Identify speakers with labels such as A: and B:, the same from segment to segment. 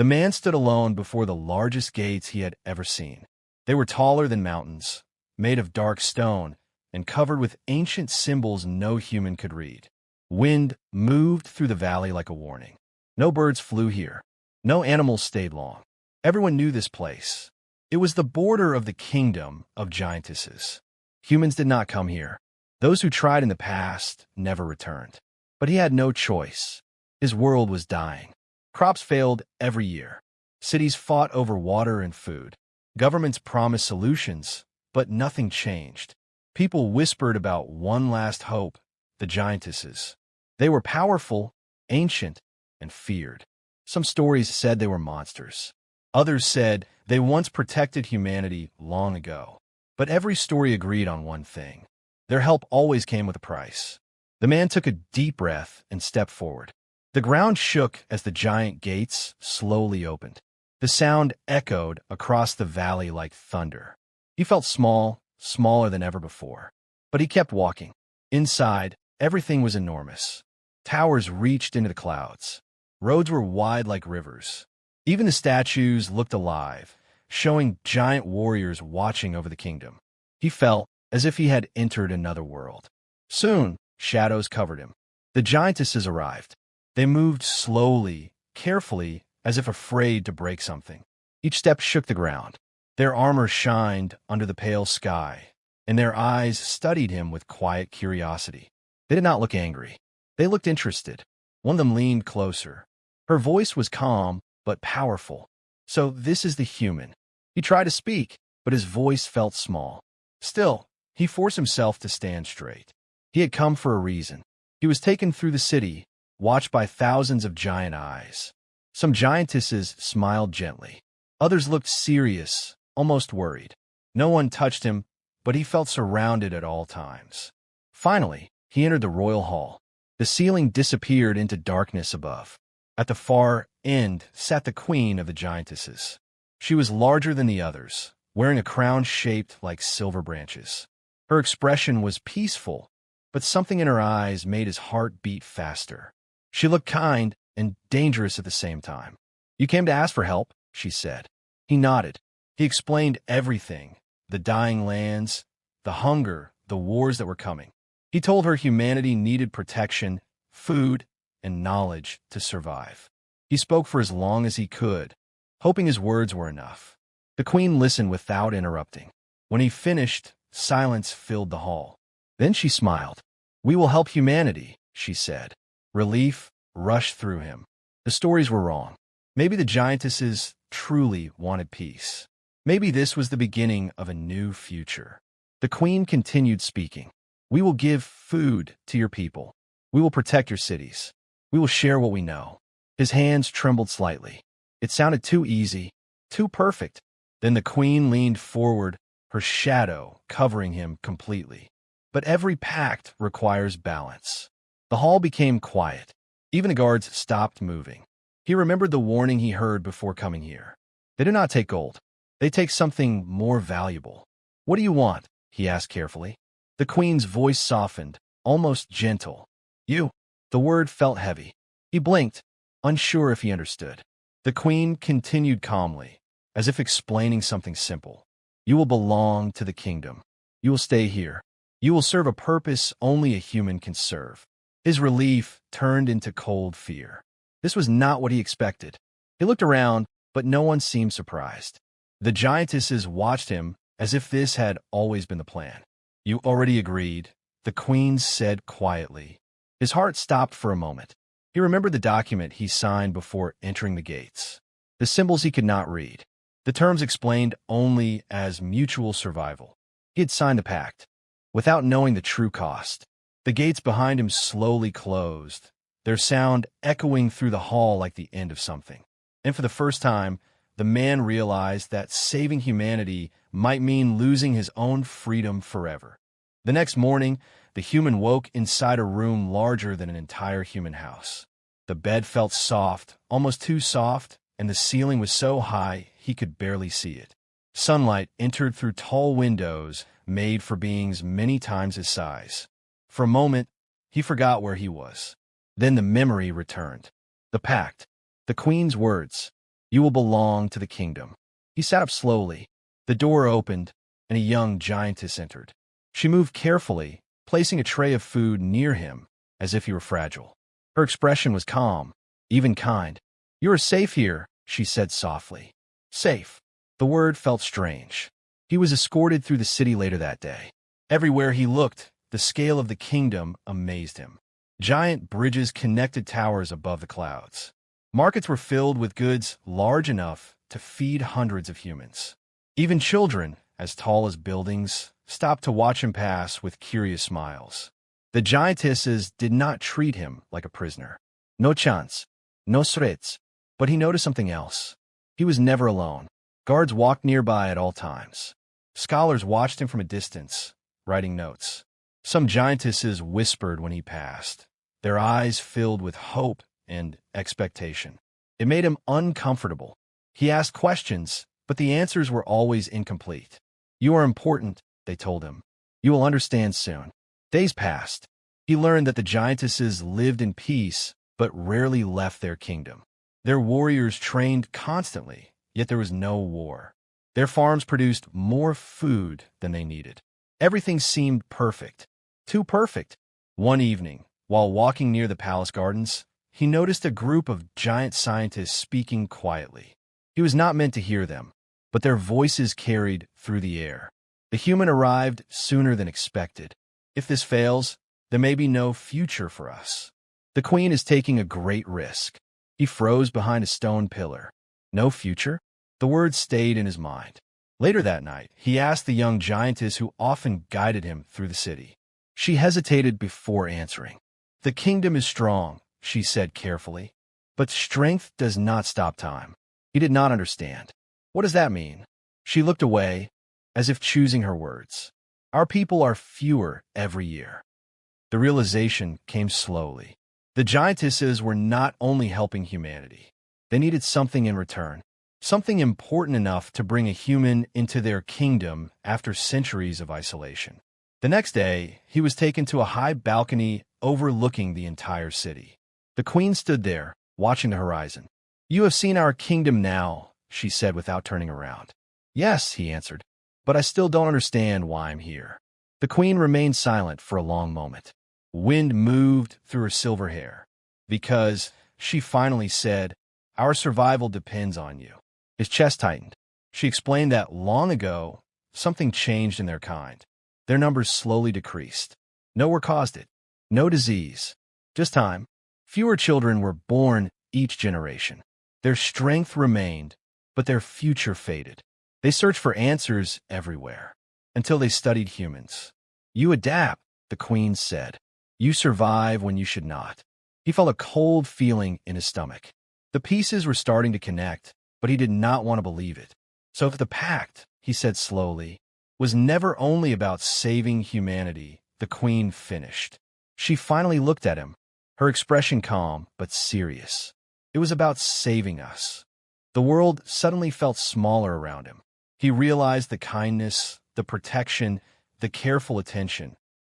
A: The man stood alone before the largest gates he had ever seen. They were taller than mountains, made of dark stone, and covered with ancient symbols no human could read. Wind moved through the valley like a warning. No birds flew here. No animals stayed long. Everyone knew this place. It was the border of the Kingdom of Giantesses. Humans did not come here. Those who tried in the past never returned. But he had no choice. His world was dying. Crops failed every year. Cities fought over water and food. Governments promised solutions, but nothing changed. People whispered about one last hope, the Giantesses. They were powerful, ancient, and feared. Some stories said they were monsters. Others said they once protected humanity long ago. But every story agreed on one thing. Their help always came with a price. The man took a deep breath and stepped forward. The ground shook as the giant gates slowly opened. The sound echoed across the valley like thunder. He felt small, smaller than ever before. But he kept walking. Inside, everything was enormous. Towers reached into the clouds. Roads were wide like rivers. Even the statues looked alive, showing giant warriors watching over the kingdom. He felt as if he had entered another world. Soon, shadows covered him. The giantesses arrived. They moved slowly, carefully, as if afraid to break something. Each step shook the ground. Their armor shined under the pale sky, and their eyes studied him with quiet curiosity. They did not look angry. They looked interested. One of them leaned closer. Her voice was calm, but powerful. So this is the human. He tried to speak, but his voice felt small. Still, he forced himself to stand straight. He had come for a reason. He was taken through the city, watched by thousands of giant eyes. Some giantesses smiled gently. Others looked serious, almost worried. No one touched him, but he felt surrounded at all times. Finally, he entered the royal hall. The ceiling disappeared into darkness above. At the far end sat the queen of the giantesses. She was larger than the others, wearing a crown shaped like silver branches. Her expression was peaceful, but something in her eyes made his heart beat faster. She looked kind and dangerous at the same time. "You came to ask for help," she said. He nodded. He explained everything, the dying lands, the hunger, the wars that were coming. He told her humanity needed protection, food, and knowledge to survive. He spoke for as long as he could, hoping his words were enough. The queen listened without interrupting. When he finished, silence filled the hall. Then she smiled. "We will help humanity," she said. Relief rushed through him. The stories were wrong. Maybe the giantesses truly wanted peace. Maybe this was the beginning of a new future. The queen continued speaking. "We will give food to your people. We will protect your cities. We will share what we know." His hands trembled slightly. It sounded too easy, too perfect. Then the queen leaned forward, her shadow covering him completely. But every pact requires balance. The hall became quiet. Even the guards stopped moving. He remembered the warning he heard before coming here. They do not take gold. They take something more valuable. "What do you want?" he asked carefully. The queen's voice softened, almost gentle. "You." The word felt heavy. He blinked, unsure if he understood. The queen continued calmly, as if explaining something simple. "You will belong to the kingdom. You will stay here. You will serve a purpose only a human can serve." His relief turned into cold fear. This was not what he expected. He looked around, but no one seemed surprised. The giantesses watched him as if this had always been the plan. "You already agreed," the queen said quietly. His heart stopped for a moment. He remembered the document he signed before entering the gates. The symbols he could not read. The terms explained only as mutual survival. He had signed the pact, without knowing the true cost. The gates behind him slowly closed, their sound echoing through the hall like the end of something. And for the first time, the man realized that saving humanity might mean losing his own freedom forever. The next morning, the human woke inside a room larger than an entire human house. The bed felt soft, almost too soft, and the ceiling was so high he could barely see it. Sunlight entered through tall windows made for beings many times his size. For a moment, he forgot where he was. Then the memory returned. The pact, the queen's words. You will belong to the kingdom. He sat up slowly. The door opened, and a young giantess entered. She moved carefully, placing a tray of food near him, as if he were fragile. Her expression was calm, even kind. "You are safe here," she said softly. Safe. The word felt strange. He was escorted through the city later that day. Everywhere he looked, the scale of the kingdom amazed him. Giant bridges connected towers above the clouds. Markets were filled with goods large enough to feed hundreds of humans. Even children, as tall as buildings, stopped to watch him pass with curious smiles. The giantesses did not treat him like a prisoner. No chance, no threats. But he noticed something else. He was never alone. Guards walked nearby at all times. Scholars watched him from a distance, writing notes. Some giantesses whispered when he passed, their eyes filled with hope and expectation. It made him uncomfortable. He asked questions, but the answers were always incomplete. "You are important," they told him. "You will understand soon." Days passed. He learned that the giantesses lived in peace, but rarely left their kingdom. Their warriors trained constantly, yet there was no war. Their farms produced more food than they needed. Everything seemed perfect. Too perfect. One evening, while walking near the palace gardens, he noticed a group of giant scientists speaking quietly. He was not meant to hear them, but their voices carried through the air. The human arrived sooner than expected. If this fails, there may be no future for us. The queen is taking a great risk. He froze behind a stone pillar. No future? The words stayed in his mind. Later that night, he asked the young giantess who often guided him through the city. She hesitated before answering. "The kingdom is strong," she said carefully, "but strength does not stop time." He did not understand. "What does that mean?" She looked away, as if choosing her words. "Our people are fewer every year." The realization came slowly. The giantesses were not only helping humanity. They needed something in return, something important enough to bring a human into their kingdom after centuries of isolation. The next day, he was taken to a high balcony overlooking the entire city. The queen stood there, watching the horizon. "You have seen our kingdom now," she said without turning around. "Yes," he answered, "but I still don't understand why I'm here." The queen remained silent for a long moment. Wind moved through her silver hair. "Because," she finally said, "our survival depends on you." His chest tightened. She explained that long ago, something changed in their kind. Their numbers slowly decreased. No war caused it. No disease. Just time. Fewer children were born each generation. Their strength remained, but their future faded. They searched for answers everywhere, until they studied humans. "You adapt," the queen said. "You survive when you should not." He felt a cold feeling in his stomach. The pieces were starting to connect, but he did not want to believe it. "So if the Pact," he said slowly, "was never only about saving humanity," the queen finished. She finally looked at him, her expression calm but serious. "It was about saving us." The world suddenly felt smaller around him. He realized the kindness, the protection, the careful attention.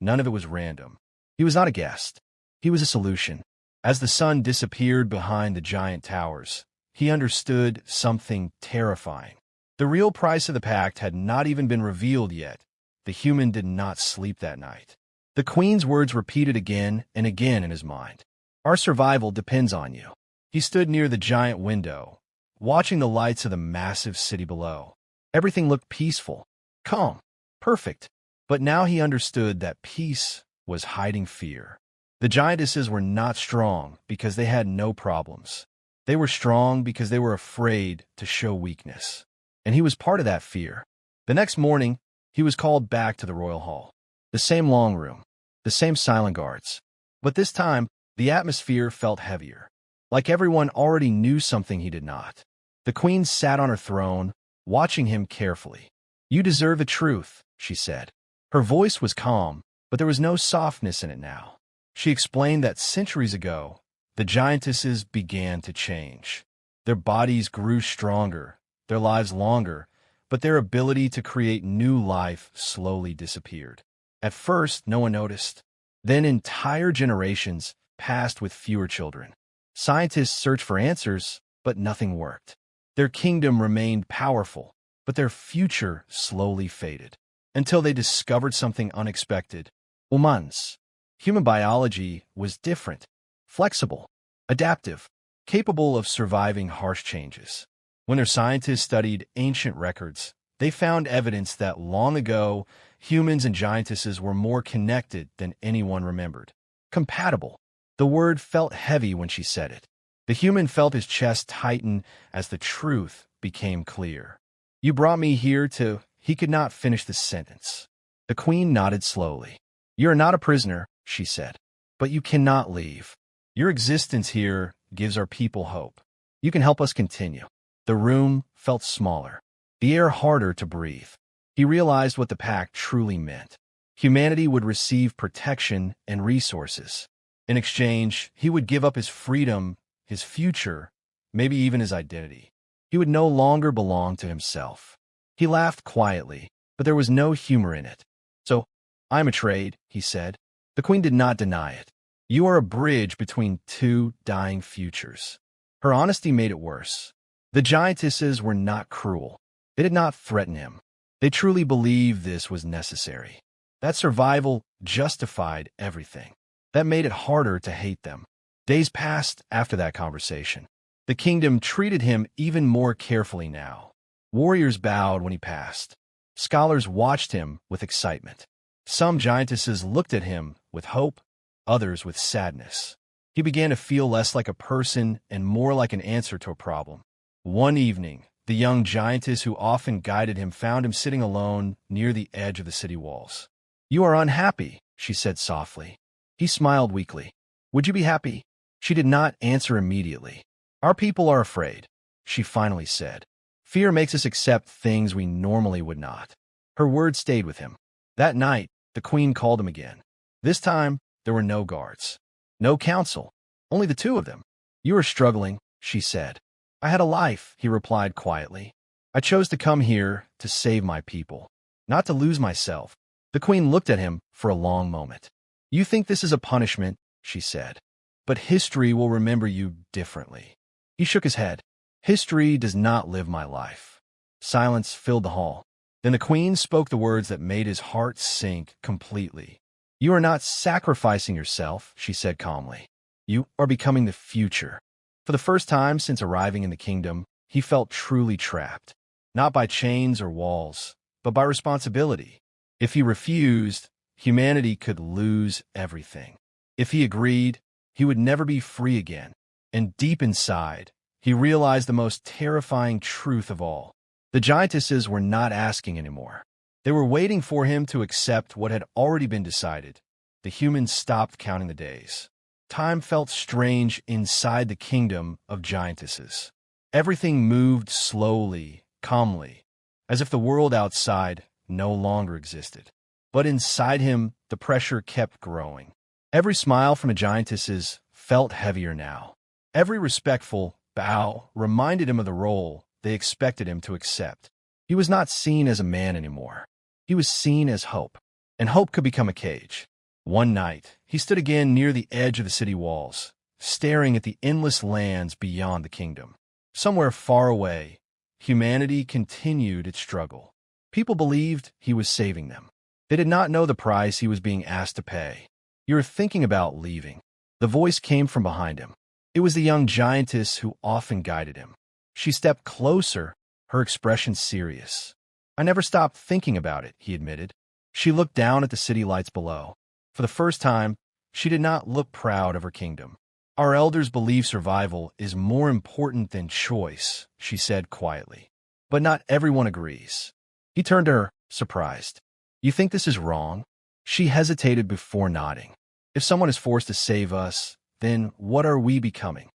A: None of it was random. He was not a guest. He was a solution. As the sun disappeared behind the giant towers, he understood something terrifying. The real price of the Pact had not even been revealed yet. The human did not sleep that night. The queen's words repeated again and again in his mind. "Our survival depends on you." He stood near the giant window, watching the lights of the massive city below. Everything looked peaceful, calm, perfect. But now he understood that peace was hiding fear. The giantesses were not strong because they had no problems. They were strong because they were afraid to show weakness. And he was part of that fear. The next morning, he was called back to the royal hall. The same long room, the same silent guards. But this time, the atmosphere felt heavier. Like everyone already knew something he did not. The queen sat on her throne, watching him carefully. "You deserve the truth," she said. Her voice was calm, but there was no softness in it now. She explained that centuries ago, the giantesses began to change. Their bodies grew stronger, their lives longer, but their ability to create new life slowly disappeared. At first, no one noticed. Then entire generations passed with fewer children. Scientists searched for answers, but nothing worked. Their kingdom remained powerful, but their future slowly faded, until they discovered something unexpected. Humans. Human biology was different, flexible, adaptive, capable of surviving harsh changes. When their scientists studied ancient records, they found evidence that long ago, humans and giantesses were more connected than anyone remembered. Compatible. The word felt heavy when she said it. The human felt his chest tighten as the truth became clear. You brought me here to... He could not finish the sentence. The queen nodded slowly. You are not a prisoner, she said, but you cannot leave. Your existence here gives our people hope. You can help us continue. The room felt smaller, the air harder to breathe. He realized what the Pact truly meant. Humanity would receive protection and resources. In exchange, he would give up his freedom, his future, maybe even his identity. He would no longer belong to himself. He laughed quietly, but there was no humor in it. So, I'm a trade, he said. The queen did not deny it. You are a bridge between two dying futures. Her honesty made it worse. The giantesses were not cruel. They did not threaten him. They truly believed this was necessary. That survival justified everything. That made it harder to hate them. Days passed after that conversation. The kingdom treated him even more carefully now. Warriors bowed when he passed. Scholars watched him with excitement. Some giantesses looked at him with hope, others with sadness. He began to feel less like a person and more like an answer to a problem. One evening, the young giantess who often guided him found him sitting alone near the edge of the city walls. You are unhappy, she said softly. He smiled weakly. Would you be happy? She did not answer immediately. Our people are afraid, she finally said. Fear makes us accept things we normally would not. Her words stayed with him. That night, the queen called him again. This time, there were no guards. No council. Only the two of them. You are struggling, she said. I had a life, he replied quietly. I chose to come here to save my people, not to lose myself. The queen looked at him for a long moment. You think this is a punishment, she said. But history will remember you differently. He shook his head. History does not live my life. Silence filled the hall. Then the queen spoke the words that made his heart sink completely. You are not sacrificing yourself, she said calmly. You are becoming the future. For the first time since arriving in the kingdom, he felt truly trapped. Not by chains or walls, but by responsibility. If he refused, humanity could lose everything. If he agreed, he would never be free again. And deep inside, he realized the most terrifying truth of all. The giantesses were not asking anymore. They were waiting for him to accept what had already been decided. The humans stopped counting the days. Time felt strange inside the kingdom of giantesses. Everything moved slowly, calmly, as if the world outside no longer existed. But inside him, the pressure kept growing. Every smile from the giantesses felt heavier now. Every respectful bow reminded him of the role they expected him to accept. He was not seen as a man anymore. He was seen as hope, and hope could become a cage. One night, he stood again near the edge of the city walls, staring at the endless lands beyond the kingdom. Somewhere far away, humanity continued its struggle. People believed he was saving them. They did not know the price he was being asked to pay. You're thinking about leaving. The voice came from behind him. It was the young giantess who often guided him. She stepped closer, her expression serious. I never stopped thinking about it, he admitted. She looked down at the city lights below. For the first time, she did not look proud of her kingdom. Our elders believe survival is more important than choice, she said quietly. But not everyone agrees. He turned to her, surprised. You think this is wrong? She hesitated before nodding. If someone is forced to save us, then what are we becoming?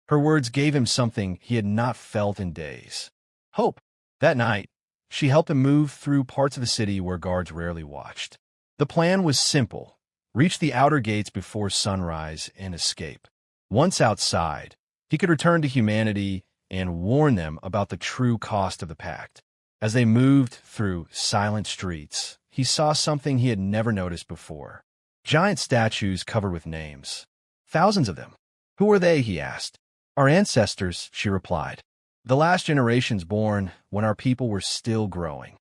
A: Her words gave him something he had not felt in days. Hope. That night, she helped him move through parts of the city where guards rarely watched. The plan was simple. Reach the outer gates before sunrise and escape. Once outside, he could return to humanity and warn them about the true cost of the Pact. As they moved through silent streets, he saw something he had never noticed before. Giant statues covered with names. Thousands of them. Who are they, he asked. Our ancestors, she replied. The last generations born when our people were still growing.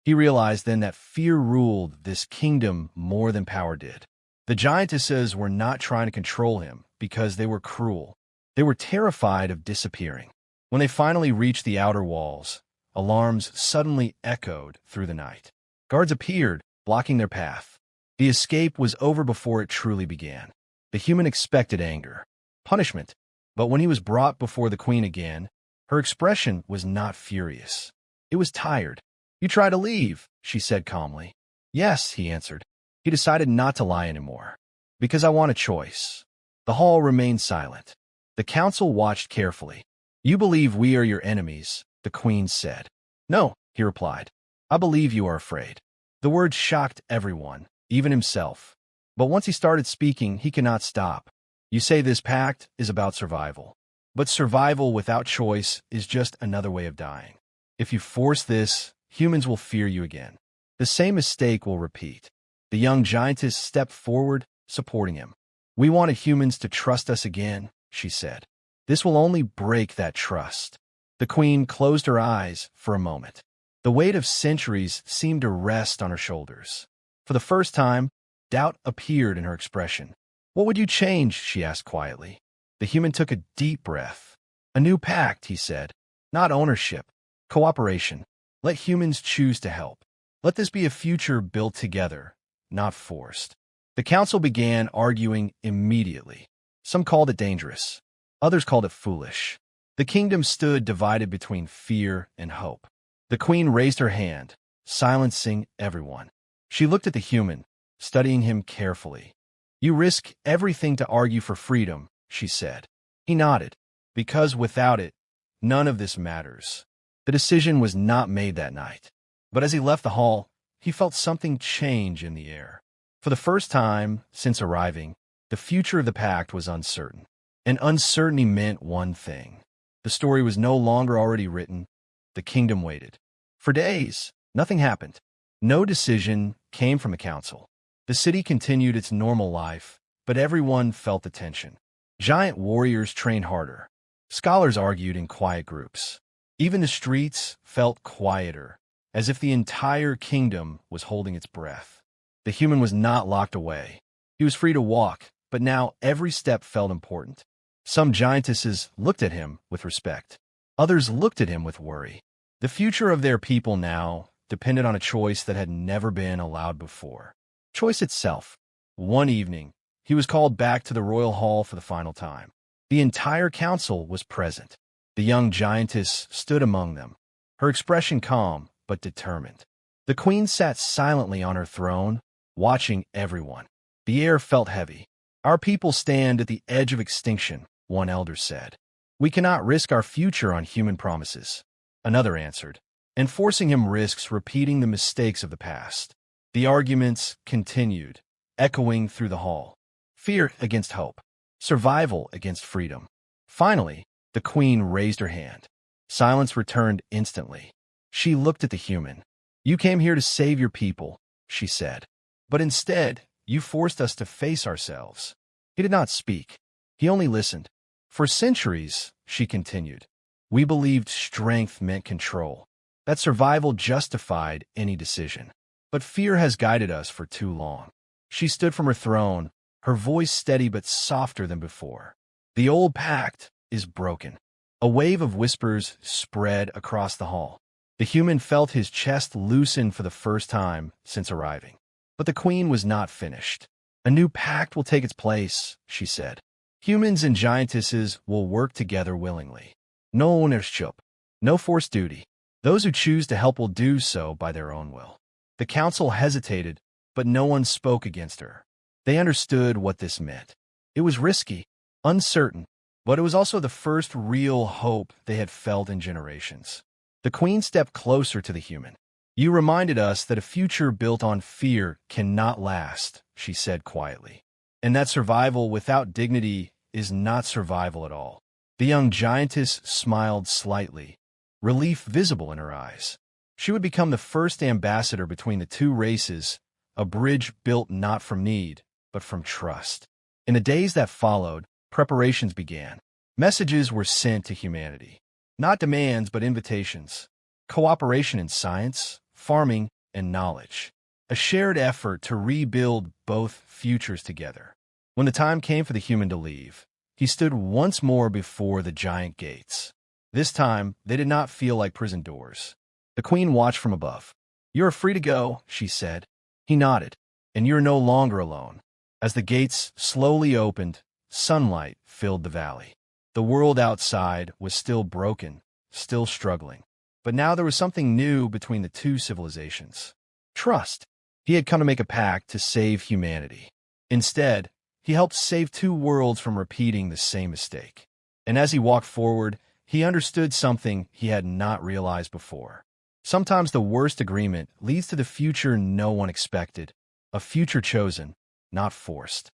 A: He realized then that fear ruled this kingdom more than power did. The giantesses were not trying to control him because they were cruel. They were terrified of disappearing. When they finally reached the outer walls, alarms suddenly echoed through the night. Guards appeared, blocking their path. The escape was over before it truly began. The human expected anger, punishment, but when he was brought before the queen again, her expression was not furious. It was tired. "You try to leave," she said calmly. "Yes," he answered. He decided not to lie anymore. "Because I want a choice." The hall remained silent. The council watched carefully. "You believe we are your enemies," the queen said. "No," he replied. "I believe you are afraid." The words shocked everyone, even himself. But once he started speaking, he cannot stop. "You say this pact is about survival. But survival without choice is just another way of dying. If you force this, humans will fear you again. The same mistake will repeat." The young giantess stepped forward, supporting him. "We wanted humans to trust us again," she said. "This will only break that trust." The queen closed her eyes for a moment. The weight of centuries seemed to rest on her shoulders. For the first time, doubt appeared in her expression. "What would you change?" she asked quietly. The human took a deep breath. "A new pact," he said. "Not ownership. Cooperation. Let humans choose to help. Let this be a future built together, not forced." The council began arguing immediately. Some called it dangerous. Others called it foolish. The kingdom stood divided between fear and hope. The queen raised her hand, silencing everyone. She looked at the human, studying him carefully. "You risk everything to argue for freedom," she said. He nodded. "Because without it, none of this matters." The decision was not made that night. But as he left the hall, he felt something change in the air. For the first time since arriving, the future of the pact was uncertain. And uncertainty meant one thing. The story was no longer already written. The kingdom waited. For days, nothing happened. No decision came from the council. The city continued its normal life, but everyone felt the tension. Giant warriors trained harder. Scholars argued in quiet groups. Even the streets felt quieter, as if the entire kingdom was holding its breath. The human was not locked away. He was free to walk, but now every step felt important. Some giantesses looked at him with respect. Others looked at him with worry. The future of their people now depended on a choice that had never been allowed before. Choice itself. One evening, he was called back to the royal hall for the final time. The entire council was present. The young giantess stood among them, her expression calm but determined. The queen sat silently on her throne, watching everyone. The air felt heavy. "Our people stand at the edge of extinction," one elder said. "We cannot risk our future on human promises," another answered. Enforcing him risks repeating the mistakes of the past. The arguments continued, echoing through the hall. Fear against hope. Survival against freedom. Finally, the queen raised her hand. Silence returned instantly. She looked at the human. "You came here to save your people," she said. "But instead, you forced us to face ourselves." He did not speak. He only listened. "For centuries," she continued, "we believed strength meant control, that survival justified any decision. But fear has guided us for too long." She stood from her throne, her voice steady but softer than before. "The old pact is broken." A wave of whispers spread across the hall. The human felt his chest loosen for the first time since arriving. But the queen was not finished. "A new pact will take its place," she said. "Humans and giantesses will work together willingly. No ownership, no forced duty. Those who choose to help will do so by their own will." The council hesitated, but no one spoke against her. They understood what this meant. It was risky, uncertain, but it was also the first real hope they had felt in generations. The queen stepped closer to the human. "You reminded us that a future built on fear cannot last," she said quietly. "And that survival without dignity is not survival at all." The young giantess smiled slightly, relief visible in her eyes. She would become the first ambassador between the two races, a bridge built not from need, but from trust. In the days that followed, preparations began. Messages were sent to humanity. Not demands, but invitations. Cooperation in science, farming, and knowledge. A shared effort to rebuild both futures together. When the time came for the human to leave, he stood once more before the giant gates. This time, they did not feel like prison doors. The queen watched from above. "You are free to go," she said. He nodded. "And you're no longer alone." As the gates slowly opened, sunlight filled the valley. The world outside was still broken, still struggling. But now there was something new between the two civilizations. Trust. He had come to make a pact to save humanity. Instead, he helped save two worlds from repeating the same mistake. And as he walked forward, he understood something he had not realized before. Sometimes the worst agreement leads to the future no one expected, a future chosen, not forced.